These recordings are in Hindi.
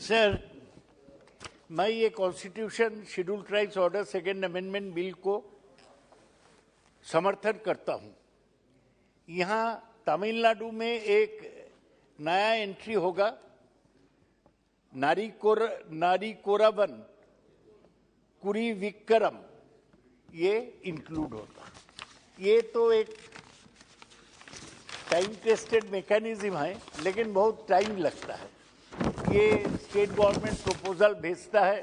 सर, मैं ये constitution schedule tribes order second amendment bill को समर्थन करता हूं। यहाँ तमिलनाडु में एक नया एंट्री होगा, नारीकोरावन कुरीविक्रम, ये इंक्लूड होगा। ये तो एक टाइम टेस्टेड मैकेनिज्म है, लेकिन बहुत टाइम लगता है। ये स्टेट गवर्नमेंट प्रपोजल भेजता है,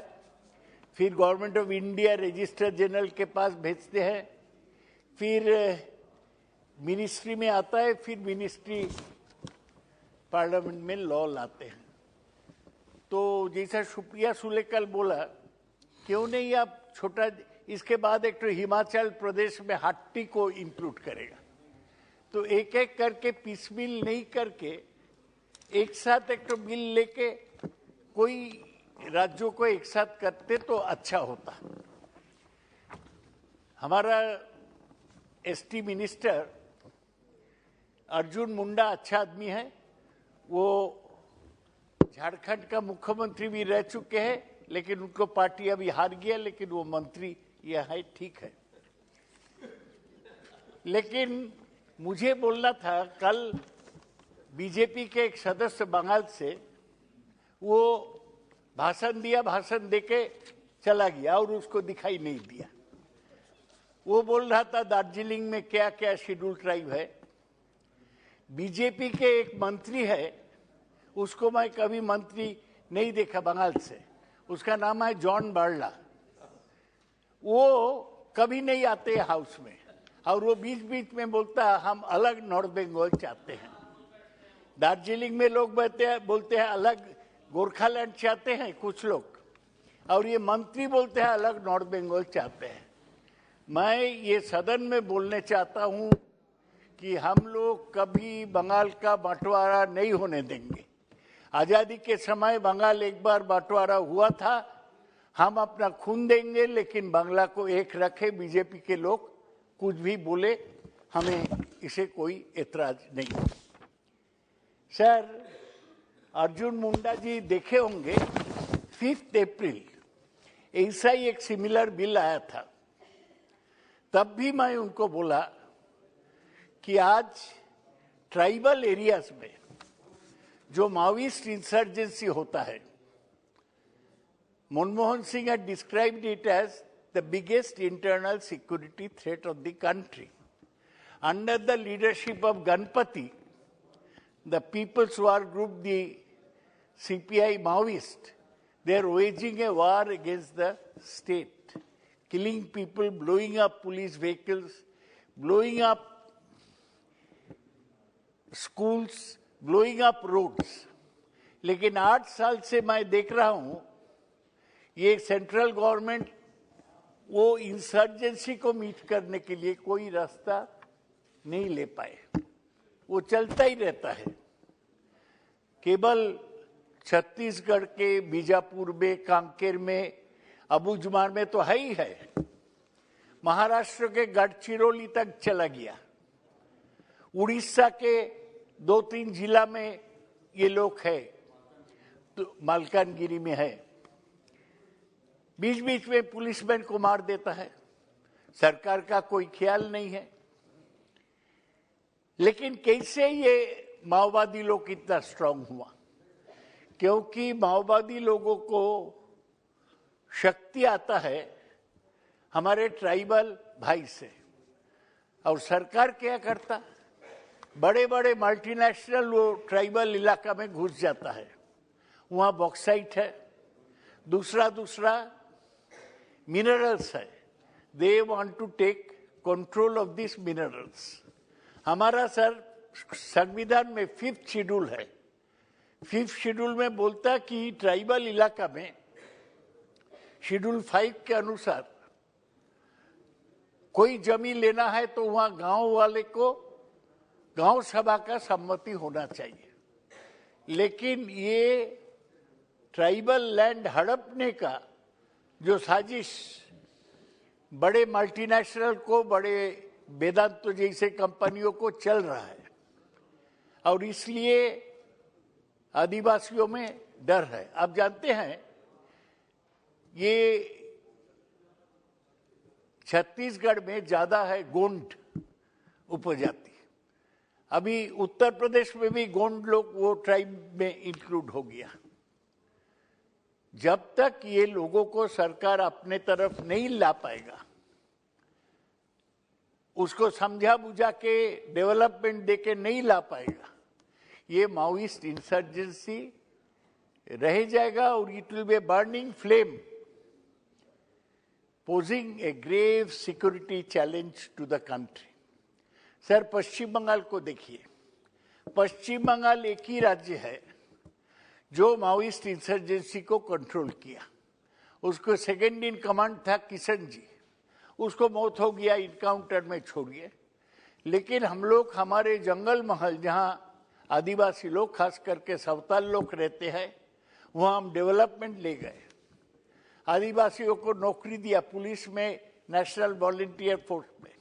फिर government of India registrar general के पास भेजते हैं, फिर मिनिस्ट्री में आता है, फिर मिनिस्ट्री पार्लियामेंट में लॉ लाते हैं। तो जैसा सुप्रिया सुले कल बोला, क्यों नहीं आप छोटा, इसके बाद एक तो हिमाचल प्रदेश में हाट्टी को इंक्लूड करेगा, तो एक एक करके पीसमिल नहीं करके एक साथ एक तो बिल लेके कोई राज्यों को एक साथ करते तो अच्छा होता। हमारा एसटी मिनिस्टर अर्जुन मुंडा अच्छा आदमी है, वो झारखंड का मुख्यमंत्री भी रह चुके हैं, लेकिन उनको पार्टी अभी हार गया, लेकिन वो मंत्री यह है, ठीक है। लेकिन मुझे बोलना था, कल बीजेपी के एक सदस्य बंगाल से वो भाषण दिया, भाषण देके चला गया और उसको दिखाई नहीं दिया। वो बोल रहा था दार्जिलिंग में क्या क्या शेड्यूल ट्राइब है। बीजेपी के एक मंत्री है, उसको मैं कभी मंत्री नहीं देखा बंगाल से, उसका नाम है जॉन बार्ला। वो कभी नहीं आते हाउस में, और वो बीच बीच में बोलता है हम अलग नॉर्थ बंगाल चाहते हैं। दार्जिलिंग में लोग बोलते हैं अलग गोरखालैंड चाहते हैं कुछ लोग, और ये मंत्री बोलते हैं अलग नॉर्थ बंगाल चाहते हैं। मैं ये सदन में बोलने चाहता हूं कि हम लोग कभी बंगाल का बंटवारा नहीं होने देंगे। आजादी के समय बंगाल एक बार बंटवारा हुआ था, हम अपना खून देंगे, लेकिन बांग्ला को एक रखे। बीजेपी के लोग कुछ भी बोले, हमें इसे कोई एतराज नहीं। सर, अर्जुन मुंडा जी देखे होंगे 5 अप्रैल ऐसा ही एक सिमिलर बिल आया था। तब भी मैं उनको बोला कि आज ट्राइबल एरियाज में जो माओइस्ट इंसर्जेंसी होता है, Manmohan Singh had described it as the biggest internal security threat of the country. Under the leadership of Ganpati, the People's War Group, the CPI Maoist, they are waging a war against the state, killing people, blowing up police vehicles, blowing up schools, blowing up roads. लेकिन 8 साल से मैं देख रहा हूं, ये सेंट्रल गवर्नमेंट वो इंसर्जेंसी को मीट करने के लिए कोई रास्ता नहीं ले पाए, वो चलता ही रहता है। केवल छत्तीसगढ़ के बीजापुर में, कांकेर में, अबुझमार में तो है ही है, महाराष्ट्र के गढ़चिरौली तक चला गया, उड़ीसा के 2-3 जिला में ये लोग है, तो मालकानगिरी में है। बीच बीच में पुलिसमैन को मार देता है, सरकार का कोई ख्याल नहीं है। लेकिन कैसे ये माओवादी लोग इतना स्ट्रांग हुआ? क्योंकि माओवादी लोगों को शक्ति आता है हमारे ट्राइबल भाई से, और सरकार क्या करता, बड़े बड़े मल्टीनेशनल वो ट्राइबल इलाका में घुस जाता है, वहाँ बॉक्साइट है, दूसरा मिनरल्स है, they want to take control of this minerals. हमारा सर संविधान में 5th शेड्यूल है, 5th शेड्यूल में बोलता कि ट्राइबल इलाका में शेड्यूल 5 के अनुसार कोई जमीन लेना है तो वहां गांव वाले को गांव सभा का सम्मति होना चाहिए। लेकिन ये ट्राइबल लैंड हड़पने का जो साजिश बड़े मल्टीनेशनल को, बड़े वेदांत जैसे कंपनियों को चल रहा है, और इसलिए आदिवासियों में डर है। आप जानते हैं ये छत्तीसगढ़ में ज्यादा है गोंड उपजाति। अभी उत्तर प्रदेश में भी गोंड लोग वो ट्राइब में इंक्लूड हो गया। जब तक ये लोगों को सरकार अपने तरफ नहीं ला पाएगा, उसको समझा बुझा के डेवलपमेंट देके नहीं ला पाएगा, ये माओइस्ट इंसर्जेंसी रह जाएगा और it will be a burning flame posing a grave security challenge to the country. Sir, Paschim Bengal को देखिए। पश्चिम बंगाल एक ही राज्य है जो माओइस्ट इंसर्जेंसी को कंट्रोल किया। उसको सेकंड इन कमांड था किशन जी, उसको मौत हो गया इनकाउंटर में, छोड़िए। लेकिन हम लोग हमारे जंगल महल, जहां आदिवासी लोग खास करके सवताल लोग रहते हैं, वहां हम डेवलपमेंट ले गए। आदिवासियों को नौकरी दिया पुलिस में, नेशनल वॉलंटियर फोर्स में,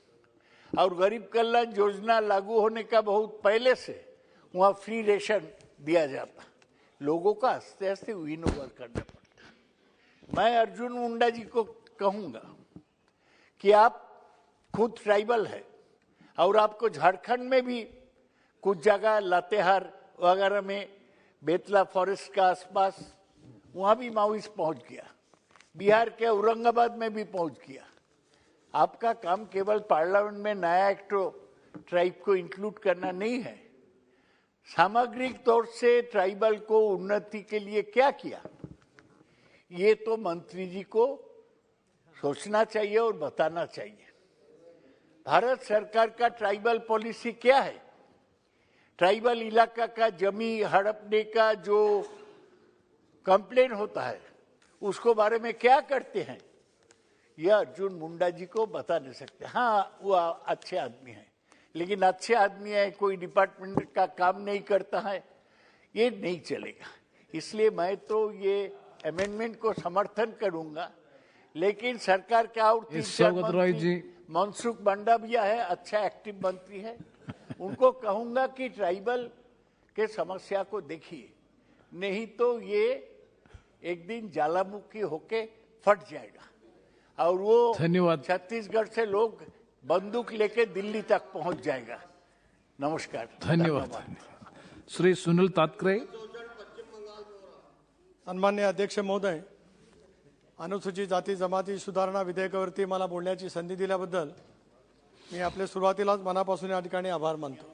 और गरीब कल्याण योजना लागू होने का बहुत पहले से वहाँ फ्री रेशन दिया जाता। लोगों का आस्ते आस्ते विन ओवर करना पड़ता। मैं अर्जुन मुंडा जी को कहूँगा कि आप खुद ट्राइबल है और आपको झारखंड में भी कुछ जगह लातेहार वगैरह में, बेतला फॉरेस्ट का आसपास, वहाँ भी माओइस्ट पहुँच गया। बिहार के औरंगाबाद में भी पहुंच गया। आपका काम केवल पार्लियामेंट में नया एक्ट ट्राइब को इंक्लूड करना नहीं है, सामग्रिक तौर से ट्राइबल को उन्नति के लिए क्या किया, ये तो मंत्री जी को सोचना चाहिए और बताना चाहिए। भारत सरकार का ट्राइबल पॉलिसी क्या है? ट्राइबल इलाका का जमी हड़पने का जो कंप्लेन होता है, उसको बारे में क्या करते हैं, यह अर्जुन मुंडा जी को बता नहीं सकते। हाँ, वो अच्छे आदमी हैं, लेकिन अच्छे आदमी है, कोई डिपार्टमेंट का काम नहीं करता है, ये नहीं चलेगा। इसलिए मैं तो ये अमेंडमेंट को समर्थन करूंगा। लेकिन सरकार का और 3-4 मंत्री, मनसुख मंडाविया है, अच्छा एक्टिव मंत्री है, उनको कहूंगा कि ट्राइबल के समस्या को देखिए, नहीं तो ये एक दिन ज्वालामुखी होके फट जाएगा और वो धन्यवाद छत्तीसगढ़ से लोग बंदूक लेके दिल्ली तक पहुंच जाएगा। नमस्कार, धन्यवाद। श्री सुनील तातकरे। सन्मान्य अध्यक्ष महोदय, अनुसूचित जाती जमाती सुधारणा विधेयकावरती मला बोलण्याची संधी दिल्याबद्दल मी आपले सुरुवातीलाच मनापासून या ठिकाणी आभार मानतो।